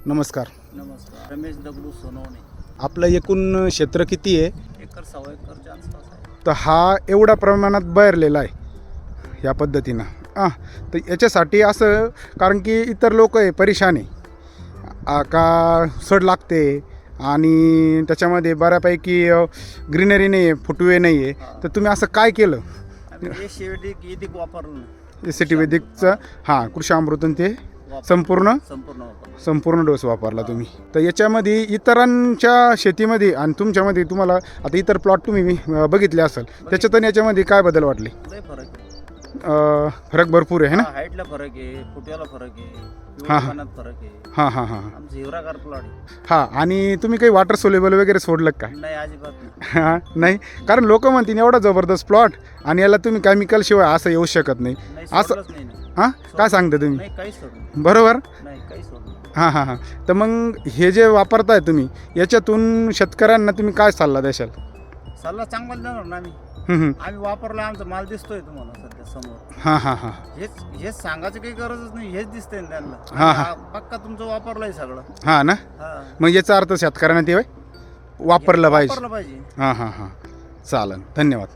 नमस्कार. नमस्कार. रमेश दगडू सोनवणे. आपलं एकूण क्षेत्र किती आहे? एकर सव्वा एकरच्या आसपास आहे. तर हा एवढ्या प्रमाणात बहरलेला आहे या पद्धतीनं. तर याच्यासाठी असं, कारण की इतर लोक आहे परेशान आहे का सड लागते आणि त्याच्यामध्ये बऱ्यापैकी ग्रीनरी नाही आहे, फुटवे नाही आहे. तर तुम्ही असं काय केलं? आम्ही शेवटी वापरलं. एसीटी वैदिकचं कृषी अमृतन ते संपूर्ण डोस वापरला तुम्ही. तर याच्यामध्ये इतरांच्या शेतीमध्ये आणि तुमच्यामध्ये तुम्हाला आता इतर प्लॉट तुम्ही बघितले असेल, त्याच्यात आणि याच्यामध्ये काय बदल वाटले? फरक भरपूर आहे ना? हाईटला फरक आहे, फुट्याला फरक आहे, फरक आहे. आमचं हिवरागार प्लॉट आहे. आणि तुम्ही काही वॉटर सोल्युबल वगैरे सोडलं का? नाही, अजिबात नाही. कारण लोक म्हणतील एवढा जबरदस्त प्लॉट आणि याला तुम्ही केमिकल शिवाय असं येऊ शकत नाही. असं काय सांगता तुम्ही? नाही, काही सोडलं बरोबर. नाही, काही सोडलं. तर मग हे जे वापरताय तुम्ही, याच्यातून शेतकऱ्यांना तुम्ही काय सल्ला द्याल? सल्ला चांगला देणार ना आम्ही. आम्ही वापरला, आमचा माल दिसतोय तुम्हाला सध्या समोर. हेच सांगायची काही गरजच नाही, हेच दिसतंय ना त्यांना. पक्का तुमचं वापरलंय सगळं. ना. मग याचा अर्थ शेतकऱ्यांना ते वापरलं पाहिजे. वापरलं पाहिजे. चालेल. धन्यवाद.